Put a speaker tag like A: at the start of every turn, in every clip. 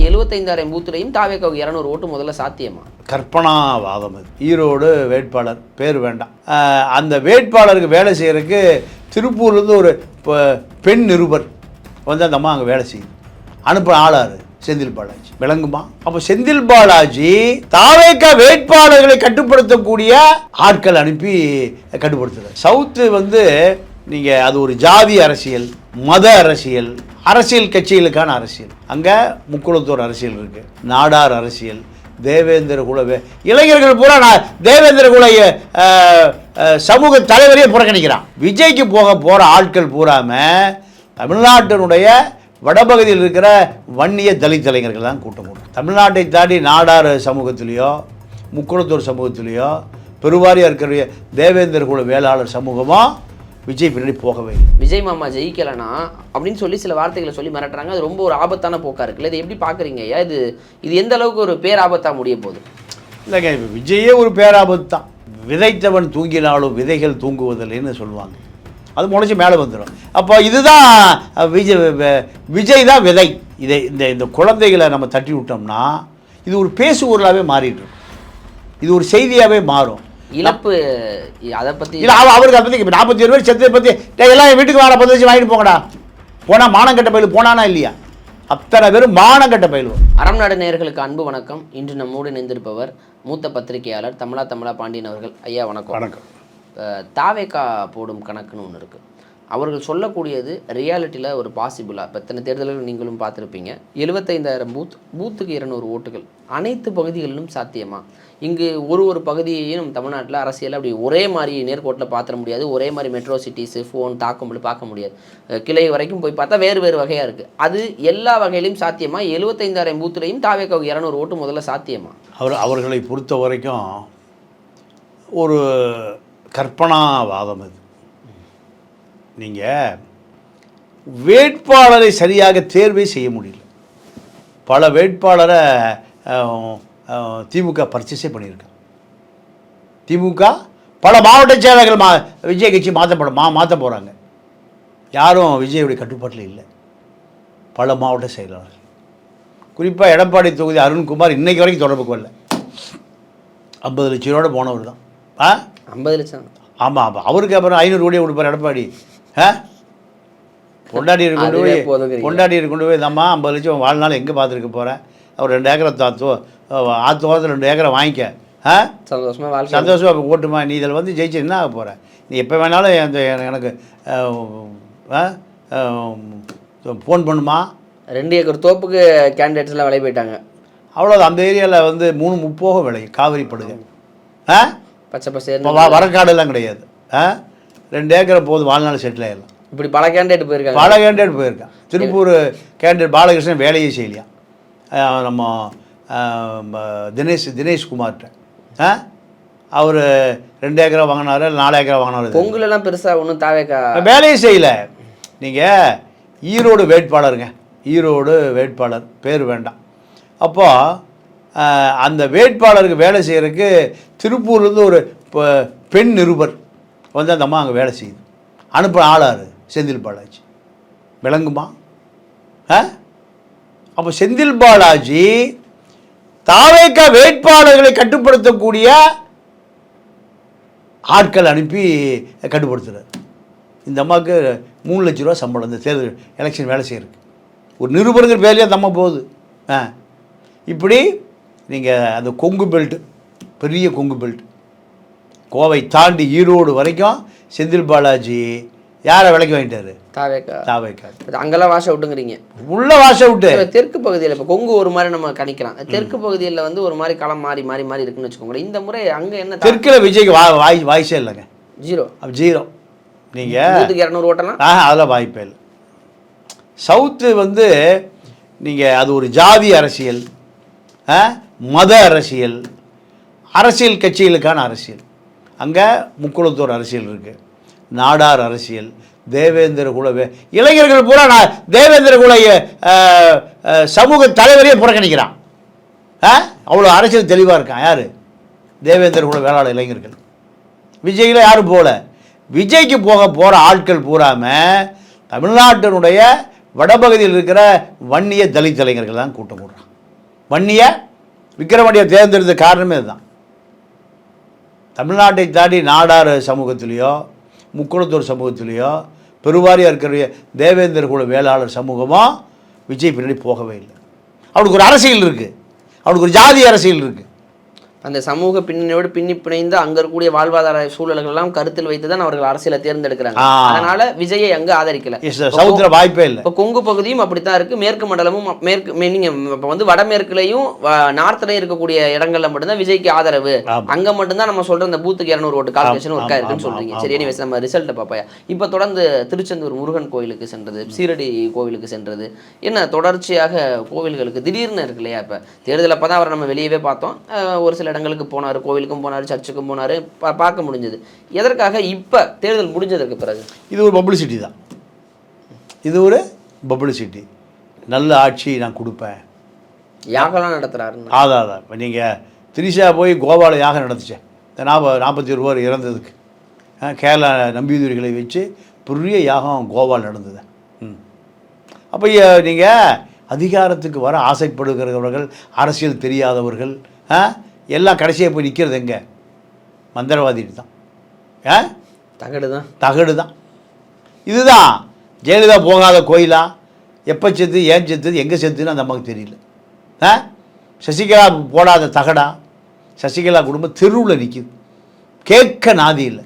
A: 75,000 பூத்துலையும் தாவேக்காவுக்கு 200 ஓட்டு முதல்ல சாத்தியமா?
B: கற்பனாவாதம் அது. ஈரோடு வேட்பாளர் பேர் வேண்டாம். அந்த வேட்பாளருக்கு வேலை செய்கிறதுக்கு திருப்பூர்லேருந்து ஒரு பெண் நிருபர் வந்து அந்த அம்மா அங்கே வேலை செய்யுது. அனுப்ப ஆளாரு செந்தில் பாலாஜி. விளங்குமா? அப்போ செந்தில் பாலாஜி தாவேக்கா வேட்பாளர்களை கட்டுப்படுத்தக்கூடிய ஆட்கள் அனுப்பி கட்டுப்படுத்துறாரு. சவுத்து வந்து நீங்கள் அது ஒரு ஜாதி அரசியல், மத அரசியல், அரசியல் கட்சிகளுக்கான அரசியல். அங்கே முக்குளத்தோர் அரசியல் இருக்குது, நாடார் அரசியல், தேவேந்திர குல இளைஞர்கள் பூரா நான் தேவேந்திர குல சமூக தலைவரையே புறக்கணிக்கிறான். விஜய்க்கு போகிற ஆட்கள் பூராமல் தமிழ்நாட்டினுடைய வடபகுதியில் இருக்கிற வன்னிய தலித் இளைஞர்கள் தான் கூட்டம் போடுறோம். தமிழ்நாட்டை தாண்டி நாடார் சமூகத்திலேயோ முக்குளத்தூர் சமூகத்திலேயோ பெருவாரியாக இருக்கிற தேவேந்திர குல வேளாளர் சமூகமோ விஜய் பின்னாடி போகவே இல்லை.
A: விஜய் மாமா ஜெயிக்கலனா அப்படின்னு சொல்லி சில வார்த்தைகளை சொல்லி மிரட்டுறாங்க. அது ரொம்ப ஒரு ஆபத்தான போக்கா இருக்குல்ல. இதை எப்படி பார்க்குறீங்க ஐயா? இது எந்த அளவுக்கு ஒரு பேராபத்தாக முடிய போகுது? இல்லைங்க,
B: இப்போ விஜயே ஒரு பேராபத்து தான். விதைத்தவன் தூங்கினாலும் விதைகள் தூங்குவதில்லைன்னு சொல்லுவாங்க. அது முளைச்சி மேலே வந்துடும். அப்போ இதுதான் விஜய் தான் விதை. இந்த குழந்தைகளை நம்ம தட்டி விட்டோம்னா இது ஒரு பேசுபொருளாகவே மாறிட்டு இருக்கும். இது ஒரு செய்தியாகவே மாறும்.
A: இழப்பு அதை பற்றி
B: இல்லை, அவருக்கு அதை பற்றி 47 பேர் செத்ததை பற்றி எல்லாம் வீட்டுக்கு வாங்க 10 வச்சு வாங்கிட்டு போங்கடா. போனால் மானங்கட்ட பயிலும் போனானா இல்லையா? அத்தனை பேரும் மானங்கட்ட பயிலுவோம்.
A: அறம் நாடு நேயர்களுக்கு அன்பு வணக்கம். இன்று நம்மோடு இணைந்திருப்பவர் மூத்த பத்திரிகையாளர் தமிழா பாண்டியன் அவர்கள். ஐயா வணக்கம்.
B: வணக்கம்.
A: தாவேக்கா போடும் கணக்குன்னு ஒன்று இருக்குது. அவர்கள் சொல்லக்கூடியது ரியாலிட்டியில் ஒரு பாசிபிளாக இப்போ இத்தனை தேர்தல்கள் நீங்களும் பார்த்துருப்பீங்க. 75,000 பூத்துக்கு 200 ஓட்டுகள் அனைத்து பகுதிகளிலும் சாத்தியமா? இங்கு ஒரு பகுதியையும் நம்ம தமிழ்நாட்டில் அரசியல் அப்படி ஒரே மாதிரி நேர்கோட்டில் பார்த்துட முடியாது. ஒரே மாதிரி மெட்ரோ சிட்டிஸு ஃபோன் தாக்கும்படி பார்க்க முடியாது. கிளை வரைக்கும் போய் பார்த்தா வேறு வகையாக இருக்குது. அது எல்லா வகையிலையும் சாத்தியமா? 75,000 பூத்துலையும் தாவேக்காவுக்கு 200 ஓட்டு முதல்ல சாத்தியமா?
B: அவர்களை பொறுத்த வரைக்கும் ஒரு கற்பனாவாதம் அது. நீங்கள் வேட்பாளரை சரியாக தேர்வே செய்ய முடியல. பல வேட்பாளரை திமுக பர்ச்சேஸே பண்ணியிருக்காங்க. திமுக பல மாவட்ட செயலர்கள் விஜய் கட்சி மாற்ற போகிறாங்க. யாரும் விஜயுடைய கட்டுப்பாட்டில் இல்லை. பல மாவட்ட செயலாளர்கள், குறிப்பாக எடப்பாடி தொகுதி அருண்குமார் இன்னைக்கு வரைக்கும் தொடர்புக்கு வரல. 50 லட்சம் ரூபாயோட போனவர் தான்.
A: 50 லட்சம்?
B: ஆமாம். அவருக்கு அப்புறம் 500 கோடியை கொடுப்பார் எடப்பாடி. பொண்டாட்டியை கொண்டு போய் தம்மா 50 லட்சம் வாழ்நாள் எங்கே பார்த்துருக்க போகிறேன். அவர் 2 ஏக்கரை ஆத்தோரத்தில் 2 ஏக்கரை வாங்கிக்க, சந்தோஷமாக ஓட்டுமா. நீ இதில் வந்து ஜெயிச்சு என்ன ஆக போகிற? நீ எப்போ வேணாலும் எனக்கு ஃபோன் பண்ணுமா.
A: 2 ஏக்கர் தோப்புக்கு கேண்டிடேட்ஸ்லாம் விலை போயிட்டாங்க.
B: அவ்வளோதான். அந்த ஏரியாவில் வந்து 3 விலை காவிரி படுகை,
A: பச்சை பசேர்
B: வரக்காடெல்லாம் கிடையாது. 2 ஏக்கரை போது வாழ்நாள் செட்டில் ஆகிடலாம்.
A: இப்படி பல கேண்டிடேட்
B: போயிருக்கான். திருப்பூர் கேண்டிடேட் பாலகிருஷ்ணன் வேலையே செய்யலையா. நம்ம தினேஷ்குமார்கிட்ட அவர் 2 ஏக்கரை வாங்கினார், 4 ஏக்கரை வாங்கினார்.
A: பொங்கலெல்லாம் பெருசாக ஒன்றும் தாவேக்கா
B: வேலையே செய்யலை. நீங்கள் ஈரோடு வேட்பாளர் பேர் வேண்டாம். அப்போது அந்த வேட்பாளருக்கு வேலை செய்கிறதுக்கு திருப்பூர்லேருந்து ஒரு பெண் நிருபர் வந்து அந்த அம்மா அங்கே வேலை செய்யுது. அனுப்ப ஆளாரு செந்தில் பாலாஜி. விளங்குமா? அப்போ செந்தில் பாலாஜி தாவேக்கா வேட்பாளர்களை கட்டுப்படுத்தக்கூடிய ஆட்கள் அனுப்பி கட்டுப்படுத்துகிறார். இந்த அம்மாவுக்கு 3 லட்ச ரூபா சம்பளம் இந்த தேர்தல் எலெக்ஷன் வேலை செய்கிறதுக்கு. ஒரு நிருபருங்கிற வேலையே அந்த அம்மா போகுது. இப்படி நீங்கள் அந்த கொங்கு பெல்ட், பெரிய கொங்கு பெல்ட், கோவை தாண்டி ஈரோடு வரைக்கும் செந்தில் பாலாஜி யாரை விலைக்கு வாங்கிட்டாரு? தாவேக்கா.
A: அங்கெல்லாம் வாஷ் அவுட்டுங்கிறீங்க.
B: உள்ள வாஷ் அவுட்டு.
A: தெற்கு பகுதியில் இப்போ கொங்கு ஒரு மாதிரி நம்ம கணிக்கலாம். தெற்கு பகுதியில் வந்து ஒரு மாதிரி களம் மாறி இருக்குன்னு வச்சுக்கோங்களேன். இந்த முறை அங்கே என்ன?
B: தெற்கில் விஜய்க்கு வாய்ஸே இல்லைங்க. ஜீரோ. நீங்கள்
A: 200 ஓட்டலாம்.
B: அதெல்லாம் வாய்ப்பே இல்லை. சவுத்து வந்து நீங்கள் அது ஒரு ஜாதி அரசியல், மத அரசியல், அரசியல் கட்சிகளுக்கான அரசியல். அங்கே முக்குளத்தோர் அரசியல் இருக்குது, நாடார் அரசியல், தேவேந்திர குல இளைஞர்கள் பூரா நான் தேவேந்திர குல சமூக தலைவரையே புறக்கணிக்கிறான். அவ்வளோ அரசியல் தெளிவாக இருக்கான். யார்? தேவேந்திர குல வேளாளர் இளைஞர்கள். விஜயில் யாரும் போகல. விஜய்க்கு போகிற ஆட்கள் பூராமல் தமிழ்நாட்டினுடைய வடபகுதியில் இருக்கிற வன்னிய தலித் இளைஞர்கள் தான் கூட்டம் போடுறான். வன்னியை விக்கிரவாண்டியை தேர்ந்தெடுத்த காரணமே அதுதான். தமிழ்நாட்டை தாண்டி நாடார் சமூகத்திலேயோ முக்குளத்தூர் சமூகத்திலேயோ பெருவாரியாக இருக்கிற தேவேந்திர குல வேளாளர் சமூகமோ விஜய் பின்னாடி போகவே இல்லை. அவனுக்கு ஒரு அரசியல் இருக்குது, அவனுக்கு ஒரு ஜாதி அரசியல் இருக்குது.
A: அந்த சமூக பின்னணியோடு பிணைந்து அங்க இருக்கக்கூடிய வாழ்வாதார சூழல்கள் எல்லாம் கருத்தில் வைத்து தான் அவர்கள் அரசியலை தேர்ந்தெடுக்கிறாங்க. அதனால விஜயை அங்க ஆதரிக்கல.
B: சவுத்துல வாய்ப்பே இல்லை.
A: இப்போ கொங்கு பகுதியும் அப்படித்தான் இருக்கு, மேற்கு மண்டலமும் நீங்க இப்போ வந்து வடமேற்குலையும் நார்த்லையும் இருக்கக்கூடிய இடங்கள்ல மட்டும்தான் விஜய்க்கு ஆதரவு. அங்க மட்டும்தான் நம்ம சொல்ற இந்த பூத்துக்கு 200 ஓட்டு கால்குலேஷன் ஒர்க்கா இருக்குன்னு சொல்றீங்க. சரி, எனிவேஸ் நம்ம ரிசல்ட்டை பார்ப்பாயா. இப்போ தொடர்ந்து திருச்செந்தூர் முருகன் கோயிலுக்கு சென்றது, சீரடி கோவிலுக்கு சென்றது, என்ன தொடர்ச்சியாக கோவில்களுக்கு திடீர்னு இருக்கு இல்லையா. இப்போ தேர்தல் அப்பதான் அவரை நம்ம வெளியவே பார்த்தோம், ஒரு சில இடங்களுக்கு போனார், கோவிலுக்கும் போனார், சர்ச்சுக்கும் போனார், பார்க்க முடிஞ்சது. எதற்காக இப்போ தேர்தல் முடிஞ்சதற்கு பிறகு?
B: இது ஒரு பப்ளிசிட்டி தான், இது ஒரு பப்ளிசிட்டி. நல்ல ஆட்சி நான் கொடுப்பேன்,
A: யாகெல்லாம் நடத்துகிறாரு.
B: அதான் இப்போ நீங்கள் திரிஷா போய் கோவாவில் யாகம் நடத்துச்சேன், 41 பேர் இறந்ததுக்கு கேரளா நம்பியுதிரிகளை வச்சு பெரிய யாகம் கோவாவில் நடந்தது. அப்போ நீங்கள் அதிகாரத்துக்கு வர ஆசைப்படுகிறவர்கள், அரசியல் தெரியாதவர்கள் எல்லாம் கடைசியாக போய் நிற்கிறது எங்கே? மந்திரவாதிட்டு தான், தகடு தான். இதுதான் ஜெயலலிதா போகாத கோயிலா, எப்போ செத்து, ஏன் செத்துது, எங்கே செத்துன்னு அந்த அம்மாவுக்கு தெரியல. சசிகலா போடாத தகடா, சசிகலா குடும்பம் தெருவில் நிற்கிது, கேட்க நாதி இல்லை.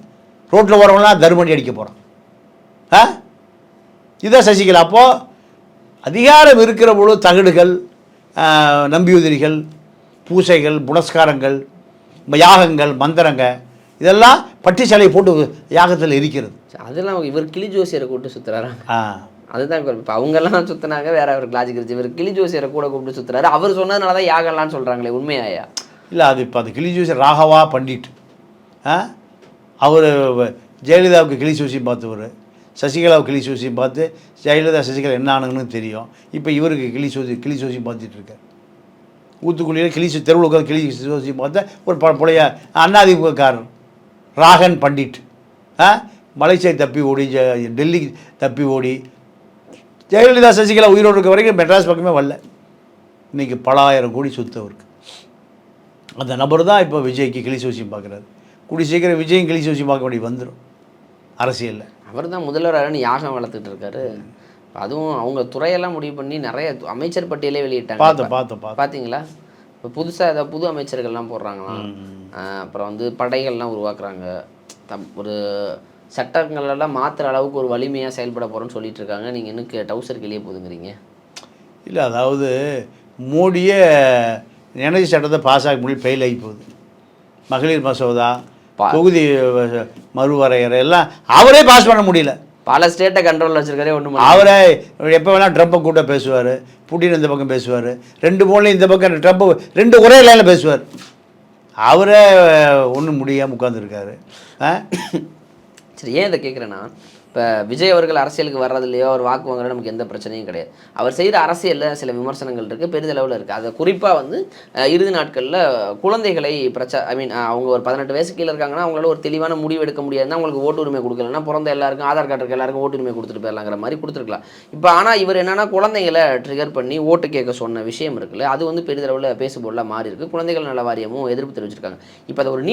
B: ரோட்டில் போகிறவங்களாம் தர்மடி அடிக்க போகிறான். இதுதான் சசிகலா. அப்போது அதிகாரம் இருக்கிற பொழுது தகடுகள், நம்பியுதிரிகள், பூசைகள், புனஸ்காரங்கள், யாகங்கள், மந்திரங்க இதெல்லாம் பட்டி சாலையை போட்டு யாகத்தில் இருக்கிறது.
A: அதெல்லாம் இவர் கிளி ஜோசியரை கூப்பிட்டு சுற்றுறாரு. அதுதான் இப்போ அவங்கெல்லாம் சுற்றினாங்க, வேற அவருக்கு லாஜிக் இருந்துச்சு. இவர் கிளி ஜோசியரை கூட கூப்பிட்டு சுற்றுறாரு. அவர் சொன்னதுனால தான் யாகம்லான்னு சொல்கிறாங்களே, உண்மையாயா?
B: இல்லை, அது இப்போ அது கிளி ஜோசியர் ராகவா பண்டிட். அவர் ஜெயலலிதாவுக்கு கிளி ஜோசியம் பார்த்தவர், சசிகலாவுக்கு கிளி ஜோசியம் பார்த்து ஜெயலலிதா சசிகலா என்ன ஆனுங்கன்னு தெரியும். இப்போ இவருக்கு கிளி ஜோசியம் பார்த்துட்டு இருக்கார். ஊத்துக்குழியில் தெருவில் உட்காந்து கிளி ஜோசியம் பார்த்த ஒரு பழைய அதிமுகக்காரர் ராகன் பண்டிட் மலேசியா தப்பி ஓடி, டெல்லி தப்பி ஓடி, ஜெயலலிதா சசிகலா உயிரோடு இருக்க வரைக்கும் மெட்ராஸ் பக்கமே வரல. இன்றைக்கி பல ஆயிரம் கோடி சொத்து அவருக்கு. அந்த நபர் தான் இப்போ விஜய்க்கு கிளி ஜோசியம் பார்க்குறாரு. கூடி சீக்கிரம் விஜயும் கிளி ஜோசியம் பார்க்க வேண்டிய வந்துடும் அரசியலில். அவர்
A: தான் முதல்வராக யாகம் வளர்த்துட்டு இருக்காரு. அதுவும் அவங்க துறையெல்லாம் முடிவு பண்ணி நிறைய அமைச்சர் பட்டியலே வெளியிட்டாங்க. பார்த்தீங்களா? இப்போ புதுசாக ஏதாவது புது அமைச்சர்கள்லாம் போடுறாங்களாம். அப்புறம் வந்து படைகள்லாம் உருவாக்குறாங்க. ஒரு சட்டங்களெல்லாம் மாற்றுற அளவுக்கு ஒரு வலிமையாக செயல்பட போகிறோன்னு சொல்லிட்டு இருக்காங்க. நீங்கள் இன்னும் டவுசர் கிளியே போதுங்கிறீங்க.
B: இல்லை, அதாவது மோடியே எனர்ஜி சட்டத்தை பாஸ் ஆக முடியும், ஃபெயில் ஆகி போகுது. மகளிர் மசோதா, தொகுதி மறுவரையறை எல்லாம் அவரே பாஸ் பண்ண முடியல.
A: பல ஸ்டேட்டை கண்ட்ரோலில் வச்சுருக்காரே ஒன்றும்.
B: அவரே எப்போ வேணால் ட்ரம்ப்பை கூட பேசுவார், புட்டின் இந்த பக்கம் பேசுவார், 2 போன்லையும் இந்த பக்கம் ட்ரம்ப் 2 ஒரே லைனில் பேசுவார். அவரே ஒன்றும் முடியாமல் உட்காந்துருக்காரு.
A: சரி, ஏன் இதை கேட்குறேன்னா, இப்போ விஜய் அவர்கள் அரசியலுக்கு வர்றதுலையோ அவர் வாக்கு வாங்குறது நமக்கு எந்த பிரச்சனையும் கிடையாது. அவர் செய்கிற அரசியலில் சில விமர்சனங்கள் இருக்குது, பெரிதளவில் இருக்குது. அதை குறிப்பாக வந்து இறுதி நாட்களில் குழந்தைகளை அவங்க ஒரு 18 வயசு கீழே இருக்காங்கன்னா அவங்களால ஒரு தெளிவான முடிவு எடுக்க முடியாதுன்னா அவங்களுக்கு ஓட்டு உரிமை கொடுக்கலன்னா பிறந்த எல்லாருக்கும் ஆதார் கார்டு இருக்க எல்லாருக்கும் ஓட்டு உரிமை கொடுத்துட்டு போயிடலாங்கிற மாதிரி கொடுத்துருக்கலாம். இப்போ ஆனால் இவர் என்னென்னா குழந்தைங்களை ட்ரிகர் பண்ணி ஓட்டு கேட்க சொன்ன விஷயம் இருக்குல்ல, அது வந்து பெரிதளவில் பேசுபொருளாக மாறி இருக்குது. குழந்தைகள் நல வாரியமும் எதிர்ப்பு தெரிவிச்சிருக்காங்க. இப்போ அதை ஒரு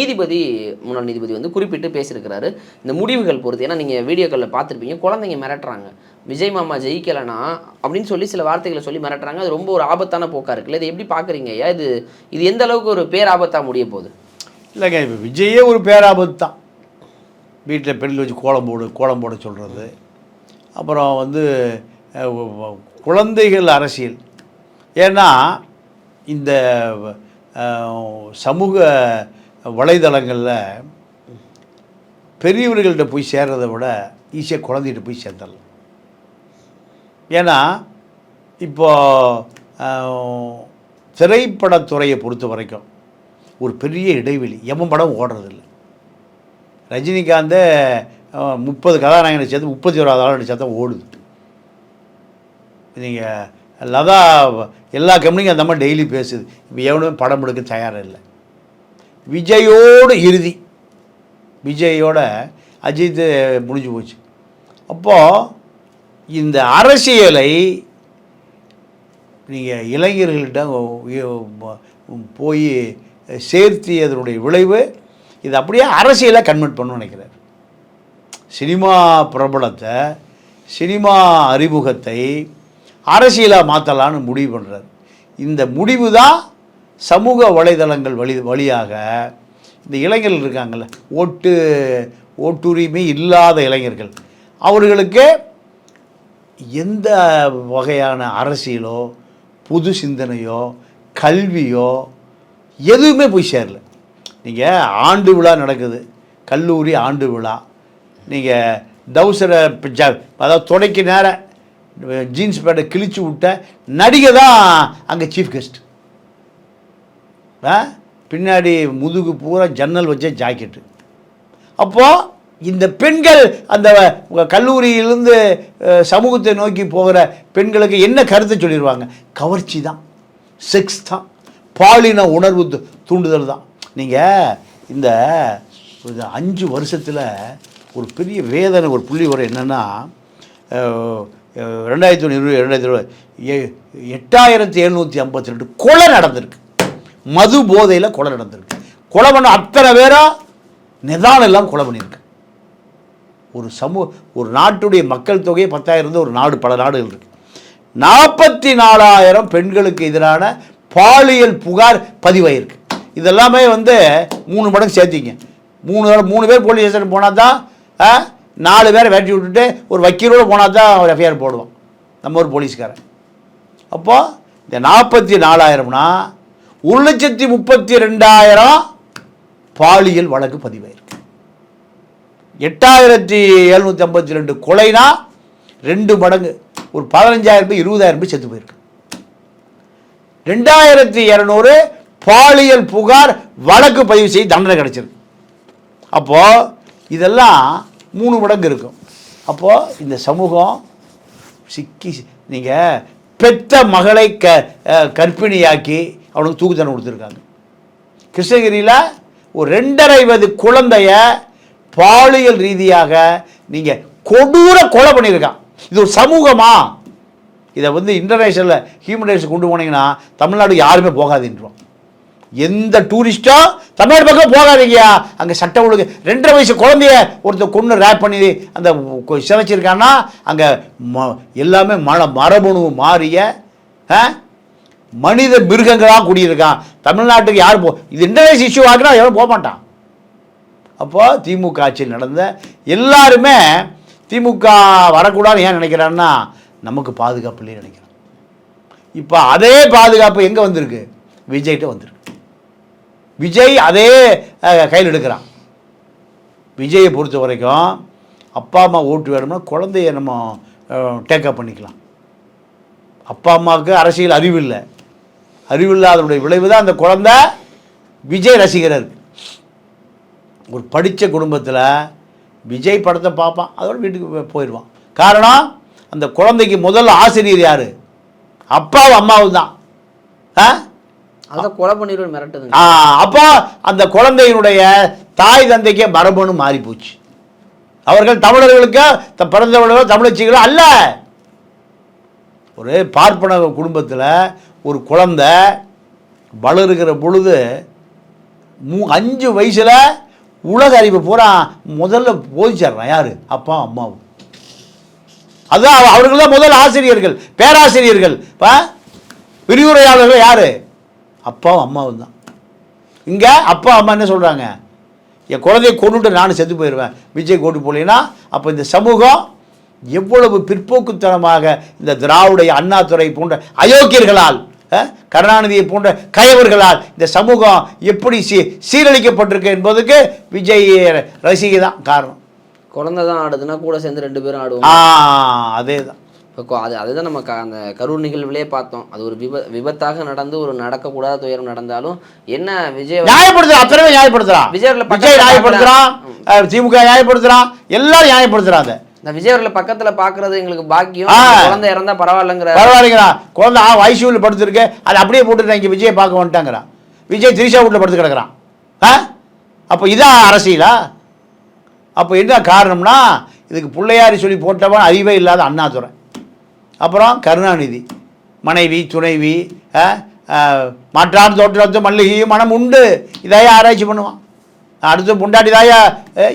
A: முன்னாள் நீதிபதி வந்து குறிப்பிட்டு பேசியிருக்கிறாரு இந்த முடிவுகள் பொறுத்து. ஏன்னா நீங்கள் வீடியோக்களில் பார்த்துருப்பீங்க, குழந்தைங்க மிரட்டுறாங்க, விஜய் மாமா ஜெயிக்கலைனா அப்படின்னு சொல்லி சில வார்த்தைகளை சொல்லி மிரட்டுறாங்க. அது ரொம்ப ஒரு ஆபத்தான போக்காக இருக்குல்ல, இதை எப்படி பார்க்குறீங்க ஐயா? இது எந்த அளவுக்கு ஒரு பேராபத்தாக முடிய போகுது?
B: இல்லைங்க, இப்போ விஜயே ஒரு பேராபத்து தான். வீட்டில் பெண்கள் வச்சு கோலம் போட சொல்கிறது, அப்புறம் வந்து குழந்தைகள் அரசியல். ஏன்னா இந்த சமூக வலைதளங்களில் பெரியவர்கள்ட்ட போய் சேர்றதை விட ஈஸியாக குழந்தைகிட்ட போய் சேர்ந்துடலாம். ஏன்னா இப்போது திரைப்படத்துறையை பொறுத்த வரைக்கும் ஒரு பெரிய இடைவெளி, எவன் படம் ஓடுறதில்லை. ரஜினிகாந்தை 30 கதாநாயகனை சேர்த்து 31வது ஆள் நடிச்சா தான் ஓடுது. நீங்கள் லதா எல்லா கம்பெனிக்கும் அந்த மாதிரி டெய்லி பேசுது. இப்போ எவனுமே படம் எடுக்க தயாராக இல்லை. விஜயோடு இறுதி, விஜயோட அஜித் முடிஞ்சு போச்சு. அப்போது இந்த அரசியலை நீங்கள் இளைஞர்கள்ட்ட போய் சேர்த்தியதனுடைய விளைவு இது அப்படியே அரசியலை கன்வெர்ட் பண்ணணும்னு நினைக்கிறார். சினிமா பிரபலத்தை, சினிமா அறிமுகத்தை அரசியலாக மாற்றலான்னு முடிவு பண்ணுறார். இந்த முடிவு தான் சமூக வலைதளங்கள் வழியாக இந்த இளைஞர்கள் இருக்காங்கள்ல, ஓட்டுரிமை இல்லாத இளைஞர்கள், அவர்களுக்கு எந்த வகையான அரசியலோ புது சிந்தனையோ கல்வியோ எதுவுமே போய் சேரல. நீங்கள் ஆண்டு விழா நடக்குது, கல்லூரி ஆண்டு விழா, நீங்கள் டவுசரை அதாவது தொடைக்கு நேரம் ஜீன்ஸ் பேட்டை கிழிச்சு விட்ட நடிகை தான் அங்கே சீஃப் கெஸ்ட். பின்னாடி முதுகு பூரா ஜன்னல் வச்ச ஜாக்கெட்டு. அப்போது இந்த பெண்கள் அந்த கல்லூரியிலிருந்து சமூகத்தை நோக்கி போகிற பெண்களுக்கு என்ன கருத்தை சொல்லிடுவாங்க? கவர்ச்சி தான், செக்ஸ் தான், பாலின உணர்வு தூண்டுதல் தான். நீங்கள் இந்த 5 வருஷத்தில் ஒரு பெரிய வேதனை, ஒரு புள்ளி வரும் என்னென்னா 2020 8752 கொலை நடந்திருக்கு. மது போதையில் கொலை நடந்திருக்கு. கொலை பண்ண அத்தனை பேரா நிதானம் எல்லாம் கொலை பண்ணியிருக்கு. ஒரு நாட்டுடைய மக்கள் தொகையை 10,000 ஒரு நாடு, பல நாடுகள் இருக்கு. 44,000 பெண்களுக்கு எதிரான பாலியல் புகார் பதிவாயிருக்கு. இதெல்லாமே 3 மடங்கு சேர்த்திங்க. 3 பேர் போலீஸ் ஸ்டேஷன் போனால் தான் 4 பேரை வெட்டி விட்டுட்டு ஒரு வக்கீலோடு போனால் தான் ஒரு எஃப்ஐஆர் போடுவான் நம்ம ஒரு போலீஸ்காரன். அப்போது இந்த 44,000னா 1,32,000 பாலியல் வழக்கு பதிவாயிருக்கு. 8,752 கொலைனா 2 மடங்கு, ஒரு 15,000 பேர் 20,000 பேர் செத்து போயிருக்கு. 2,200 பாலியல் புகார் வழக்கு பதிவு செய்து தண்டனை கிடைச்சிருக்கு. அப்போது இதெல்லாம் 3 மடங்கு இருக்கும். அப்போது இந்த சமூகம் சிக்கி, நீங்கள் பெத்த மகளை கர்ப்பிணியாக்கி அவனுக்கு தூக்கு தண்டனை கொடுத்துருக்காங்க. கிருஷ்ணகிரியில் ஒரு 2.5 வயது குழந்தைய பாலியல் ரீதியாக நீங்கள் கொடூர கொலை பண்ணியிருக்கான். இது ஒரு சமூகமா? இதை இன்டர்நேஷனலில் ஹியூமன் ரைட்ஸ் கொண்டு போனீங்கன்னா தமிழ்நாடு யாருமே போகாதுன்றோம். எந்த டூரிஸ்ட்டோ தமிழ்நாடு பக்கம் போகாதீங்கயா, அங்கே சட்டம் ஒழுங்கு. 2.5 வயசு குழந்தைய ஒருத்தர் கொண்டு ரேப் பண்ணி அந்த சிதைச்சிருக்கான்னா அங்கே எல்லாமே மரபணு மாறிய மனித மிருகங்களாக கூடியிருக்கான். தமிழ்நாட்டுக்கு யார் இது இன்டர்நேஷனல் இஷ்யூ ஆகுனா எவரும் போக மாட்டான். அப்போது திமுக ஆட்சியில் நடந்த எல்லாருமே திமுக வரக்கூடாதுன்னு ஏன் நினைக்கிறான்னா நமக்கு பாதுகாப்பு இல்லைன்னு நினைக்கிறான். இப்போ அதே பாதுகாப்பு எங்கே வந்திருக்கு? விஜய்கிட்ட வந்திருக்கு. விஜய் அதே கையில் எடுக்கிறான். விஜயை பொறுத்த வரைக்கும் அப்பா அம்மா ஓட்டு வேணும்னா குழந்தைய நம்ம டேக்கப் பண்ணிக்கலாம். அப்பா அம்மாவுக்கு அரசியல் அறிவில்லை, அறிவில்லாதனுடைய விளைவு தான் அந்த குழந்தை விஜய் ரசிகர். ஒரு படித்த குடும்பத்தில் விஜய் படத்தை பார்ப்பான், அதோட வீட்டுக்கு போயிடுவான். காரணம், அந்த குழந்தைக்கு முதல் ஆசிரியர் யார்? அப்பாவும் அம்மாவும் தான்.
A: அதை கொலை பண்ணிடுவோம் மிரட்டுது.
B: அப்போ அந்த குழந்தையினுடைய தாய் தந்தைக்கே மரபணு மாறி போச்சு. அவர்கள் தமிழர்களுக்கு பிறந்தவர்களோ தமிழச்சிகளோ அல்ல. ஒரு பார்ப்பன குடும்பத்தில் ஒரு குழந்தை வளருகிற பொழுது 5 வயசில் உலக அறிவு பூரா முதல்ல போதிச்சிடுறான். யார்? அப்பா அம்மாவும். அதுதான் அவர்கள் தான் முதல் ஆசிரியர்கள், பேராசிரியர்கள். விரிவுரையாளர்கள் யார்? அப்பாவும் அம்மாவும் தான். இங்கே அப்பா அம்மா என்ன சொல்கிறாங்க? என் குழந்தையை கொண்டுட்டு நானும் செத்து போயிடுவேன் விஜய் கொண்டு போகலைன்னா. அப்போ இந்த சமூகம் எவ்வளவு பிற்போக்குத்தனமாக இந்த திராவிட அண்ணாதுரை போன்ற அயோக்கியர்களால், கருணாநிதியை போன்ற கயவர்களால் இந்த சமூகம் எப்படி சீரழிக்கப்பட்டிருக்கு என்பதுக்கு விஜய் ரசிகை தான் காரணம்.
A: குழந்தை தான் ஆடுதுன்னா கூட சேர்ந்து 2 பேரும் ஆடுவோம்.
B: அதே தான்.
A: இப்போ அதுதான் நம்ம அந்த கரூர் நிகழ்வுலேயே பார்த்தோம். அது ஒரு விபத்தாக நடந்து ஒரு நடக்கக்கூடாத துயரம் நடந்தாலும் என்ன விஜய்
B: நியாயப்படுத்துறான், அத்தனை நியாயப்படுத்துறான். விஜய் நியாயப்படுத்துறான், திமுக நியாயப்படுத்துறான், எல்லாரும் நியாயப்படுத்துறான். அதை
A: இந்த விஜய் அவர்களை பக்கத்தில் பார்க்கறது எங்களுக்கு பாக்கியம். குழந்தை இறந்தா பரவாயில்லைங்கிற
B: குழந்தை ஐசியூவில் படுத்துருக்கு, அதை அப்படியே போட்டு இங்கே விஜயை பார்க்க வந்துட்டாங்கிறான். விஜய் திரிஷா வீட்டில் படுத்து கிடக்கிறான். அப்போ இதான் அரசியலா? அப்போ என்ன காரணம்னா இதுக்கு பிள்ளையாரி சொல்லி போட்டவன் அறிவே இல்லாத அண்ணாதுரை, அப்புறம் கருணாநிதி, மனைவி துணைவி மாற்றான் தோற்றத்து மல்லிகையும் மனம் உண்டு இதையே ஆராய்ச்சி பண்ணுவான். அடுத்து பொண்டாட்டி தாயா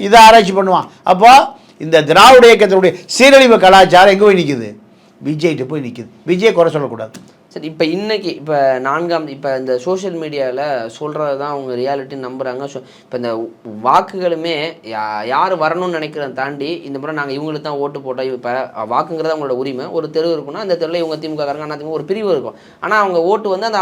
B: இதை ஆராய்ச்சி பண்ணுவான். அப்போ இந்த திராவிட இயக்கத்தினுடைய சீரழிவு கலாச்சாரம் எங்கே போய் நிற்குது? விஜய்கிட்ட போய் நிற்குது. விஜய் குறை சொல்லக்கூடாது.
A: சரி, இப்போ இன்றைக்கி இப்போ இந்த சோஷியல் மீடியாவில் சொல்கிறது தான் அவங்க ரியாலிட்டி நம்புகிறாங்க. இப்போ இந்த வாக்குகளுமே யார் வரணும்னு நினைக்கிறத தாண்டி இந்த முறை நாங்கள் இவங்களுக்கு தான் ஓட்டு போட்டோம். இப்போ வாக்குங்கிறது அவங்களோட உரிமை. ஒரு தெரு இருக்குன்னா அந்த தெருவில் இவங்க திமுக காரங்க அண்ணா திமுக ஒரு பிரிவு இருக்கும். ஆனால் அவங்க ஓட்டு வந்து அந்த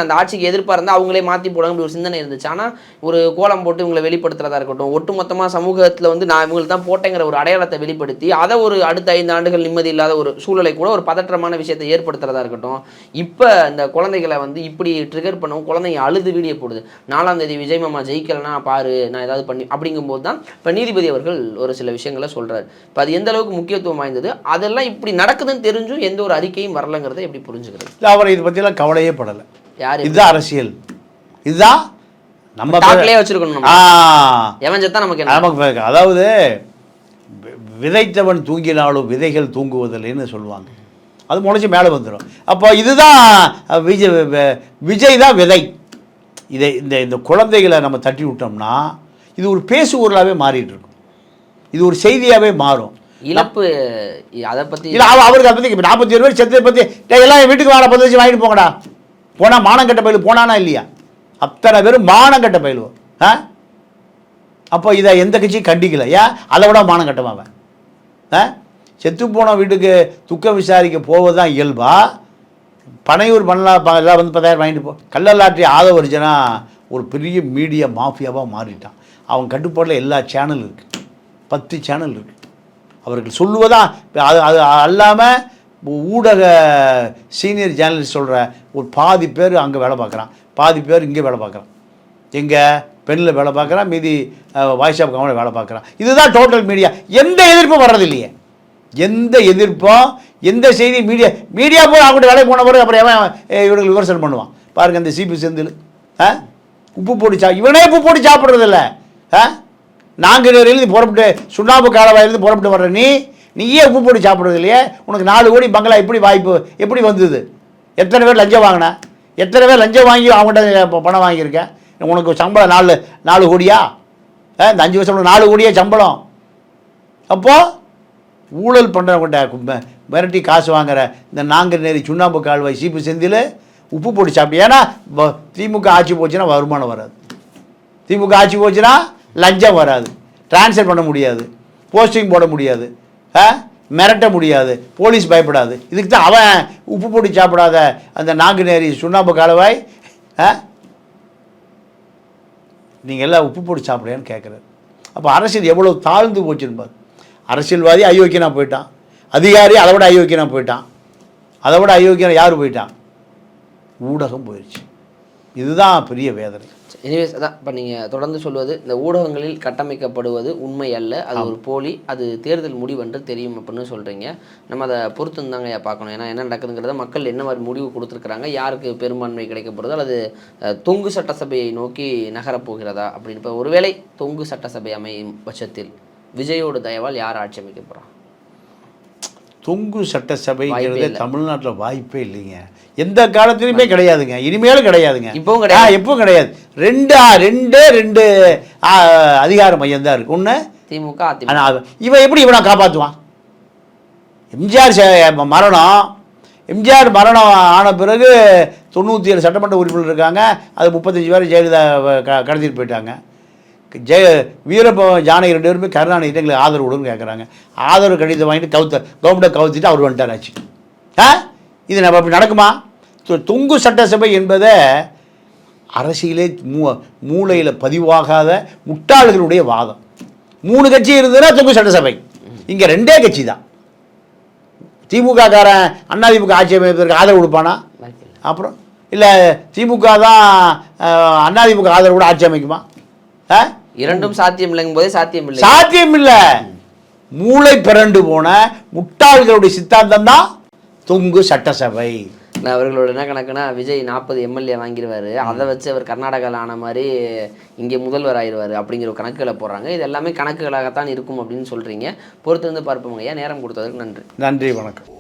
A: அந்த ஆட்சிக்கு எதிர்ப்பாக இருந்தால் அவங்களே மாற்றி போடாங்க ஒரு சிந்தனை இருந்துச்சு. ஆனால் ஒரு கோலம் போட்டு இவங்களை வெளிப்படுத்துறதா இருக்கட்டும், ஒட்டுமொத்தமாக சமூகத்தில் வந்து நான் இவங்களுக்கு தான் போட்டேங்கிற ஒரு அடையாளத்தை வெளிப்படுத்தி அதை ஒரு அடுத்த 5 ஆண்டுகள் நிம்மதி இல்லாத ஒரு சூழலை கூட ஒரு பதற்றமான விஷயத்தை ஏற்படுத்துறதா இருக்கட்டும். இப்போ இந்த குழந்தைகளை வந்து இப்படி ட்ரிகர் பண்ணவும் குழந்தைங்க அழுது வீடியோ போடுது. 4ஆம் தேதி விஜய் மாமா ஜெயிக்கலன்னா பாரு நான் ஏதாவது பண்ணி அப்படிங்கும்போது தான் இப்போ நீதிபதி அவர்கள் ஒரு சில விஷயங்களை சொல்கிறார். இப்போ அது எந்த அளவுக்கு முக்கியத்துவம் வாய்ந்தது, அதெல்லாம் இப்படி நடக்குதுன்னு தெரிஞ்சும் எந்த ஒரு அறிக்கையும் வரலங்கிறத எப்படி புரிஞ்சுக்கிறது?
B: இல்லை, அவர் இதை பற்றியெல்லாம் கவலையே படலை.
A: யார்
B: இதுதான் அரசியல், இதுதான் நம்ம
A: தாக்கலே வச்சிருக்கணும். எவன் செத்தா நமக்கு
B: அதாவது விதைத்தவன் தூங்கினாலும் விதைகள் தூங்குவதில்லைன்னு சொல்லுவாங்க. அது முளைச்சி மேலே வந்துடும். அப்போ இதுதான் விஜய் தான் விதை. இதை இந்த குழந்தைகளை நம்ம தட்டி விட்டோம்னா இது ஒரு பேசுபொருளாகவே மாறிட்டு இருக்கும். இது ஒரு செய்தியாகவே மாறும்.
A: இழப்பு அதை பற்றி
B: இல்லை, அவருக்கு அதை பற்றி 47 பேர் செத்ததை பற்றி எல்லாம் வீட்டுக்கு வாங்க 10 லட்சம் வாங்கிட்டு போங்கடா. போனால் மானங்கட்ட பயிலும் போனானா இல்லையா? அத்தனை பேரும் மானங்கட்ட பயிலுவோம். அப்போ இதை எந்த கட்சியும் கண்டிக்கல. ஏன் அதை விட மானங்கட்டமாவன் செத்துப்போன வீட்டுக்கு துக்கம் விசாரிக்க போவது தான் இயல்பா? பனையூர் பண்ணலாம் எல்லாம் வந்து 10,000 வாங்கிட்டு போ. கள்ளலாற்றி ஆதவர்ஜனா ஒரு பெரிய மீடியா மாஃபியாவாக மாறிட்டான். அவன் கட்டுப்பாட்டில் எல்லா சேனல் இருக்குது, 10 சேனல் இருக்குது. அவர்கள் சொல்லுவதான் அது அது அல்லாமல் ஊடக சீனியர் ஜேர்னலிஸ்ட் சொல்கிற ஒரு பாதி பேர் அங்கே வேலை பார்க்குறான், பாதி பேர் இங்கே வேலை பார்க்குறான். எங்கே பெண்ணில் வேலை பார்க்குறான், மீதி வாய்ஸ் ஆஃப் கவர்மெண்ட் வேலை பார்க்குறான். இதுதான் டோட்டல் மீடியா. எந்த எதிர்ப்பும் வர்றதில்லையே, எந்த எதிர்ப்பும், எந்த செய்தி மீடியா போய் அவங்கள்ட்ட வேலை போன பிறகு அப்புறம் எவன் இவர்கள் விமர்சனம் பண்ணுவான்? பாருங்கள், இந்த சிபி செந்தில் உப்பு போட்டு இவனே உப்பு போட்டு சாப்பிட்றதில்ல. நாங்குநேரிலிருந்து புறப்பட்டு சுண்ணாம்பு காலவாயிலிருந்து புறப்பட்டு வர்ற நீயே உப்பு போட்டு சாப்பிட்றது இல்லையே. உனக்கு 4 கோடி பங்களா எப்படி வாய்ப்பு எப்படி வந்தது? எத்தனை பேர் லஞ்சம் வாங்கின? எத்தனை பேர் லஞ்சம் வாங்கி அவங்கள்ட்ட பணம் வாங்கியிருக்கேன்? உனக்கு சம்பளம் 4 கோடியா? இந்த 5 வருஷம் 4 கோடியா சம்பளம்? அப்போது ஊழல் பண்ணுறவங்கள்ட்ட மிரட்டி காசு வாங்குற இந்த நாங்குநேரி சுண்ணாம்பு கால்வாய் சீப்பு செந்தில் உப்பு போட்டு சாப்பிட்டு. ஏன்னா திமுக ஆட்சி போச்சுன்னா வருமானம் வராது, திமுக ஆட்சி போச்சுன்னா லஞ்சம் வராது, டிரான்ஸ்ஃபர் பண்ண முடியாது, போஸ்டிங் போட முடியாது, மிரட்ட முடியாது, போலீஸ் பயப்படாது. இதுக்கு தான் அவன் உப்பு போட்டு சாப்பிடாத அந்த நாங்குநேரி சுண்ணாம்பு கால்வாய் நீங்கள் எல்லாம் உப்பு போட்டு சாப்பிடுறேன்னு கேட்குறாரு. அப்போ அரசியல் எவ்வளோ தாழ்ந்து போச்சுன்னு. அரசியல்வாதி அயோக்கியனா போயிட்டான், அதிகாரி அதை விட அயோக்கியனா போயிட்டான், அதை விட அயோக்கியனா யார் போயிட்டான்? ஊடகம் போயிடுச்சு. இதுதான் பெரிய வேதனை.
A: எனிவேஸ் அதான் இப்போ நீங்கள் தொடர்ந்து சொல்வது இந்த ஊடகங்களில் கட்டமைக்கப்படுவது உண்மை அல்ல, அது ஒரு போலி, அது தேர்தல் முடிவென்று தெரியும் அப்படின்னு சொல்கிறீங்க. நம்ம அதை பொறுத்து தாங்க பார்க்கணும். ஏன்னா என்ன நடக்குதுங்கிறத மக்கள் என்ன மாதிரி முடிவு கொடுத்துருக்குறாங்க, யாருக்கு பெரும்பான்மை கிடைக்கப்படுதோ அல்லது தொங்கு சட்டசபையை நோக்கி நகரப்போகிறதா அப்படின்னு. இப்போ ஒருவேளை தொங்கு சட்டசபை அமையும் பட்சத்தில் விஜயோட தயவால் யார் ஆட்சி அமைக்க போகிறான்?
B: தொங்கு சட்டசபைங்கிறது தமிழ்நாட்டில் வாய்ப்பே இல்லைங்க. எந்த காலத்திலுமே கிடையாதுங்க, இனிமேலும் கிடையாதுங்க, இப்போவும் கிடையாது, எப்பவும் கிடையாது. ரெண்டு அதிகார மையம் தான் இருக்கு. ஒன்று திமுக, அதிமுக. இவன் எப்படி இவனை காப்பாற்றுவான்? எம்ஜிஆர் மரணம் ஆன பிறகு 97 சட்டமன்ற உறுப்பினர் இருக்காங்க. அது 35 பேர் ஜெயலலிதா கடத்திட்டு போயிட்டாங்க. வீரப்ப ஜானகி 2 பேருமே கருணாநிதி எங்களுக்கு ஆதரவு விடுன்னு கேட்குறாங்க. ஆதரவு கடிதம் வாங்கிட்டு கவர்மெண்ட்டை கவுத்திட்டு அவர் வந்துட்டாராச்சு. இது நம்ம அப்படி நடக்குமா? தொங்கு சட்டசபை என்பதை அரசியலே மூளையில் பதிவாகாத முட்டாள்களுடைய வாதம். 3 கட்சி இருந்ததுன்னா தொங்கு சட்டசபை. இங்கே 2 கட்சி தான். திமுக காரன் அதிமுக ஆட்சி அமைப்பதற்கு ஆதரவு கொடுப்பானா? அப்புறம் இல்லை திமுக தான் அதிமுக ஆதரவு கூட ஆட்சி அமைக்குமா?
A: இரண்டும் சாத்தியம் இல்லைங்கும் போதே சாத்தியம் இல்லை. மூளை பிறண்டு போன முட்டாள்களுடைய சித்தாந்தம் தான் தொங்கு சட்டசபை. அவர்களோட என்ன கணக்குனா, விஜய் 40 எம்எல்ஏ வாங்கிடுவார், அதை வச்சு அவர் கர்நாடகாவில் ஆன மாதிரி இங்கே முதல்வர் ஆயிடுவார் அப்படிங்கிற கணக்குகளை போடுறாங்க. இது எல்லாமே கணக்குகளாகத்தான் இருக்கும் அப்படின்னு சொல்கிறீங்க. பொறுத்து வந்து பார்ப்போம் ஐயா. நேரம் கொடுத்ததற்கு நன்றி. வணக்கம்.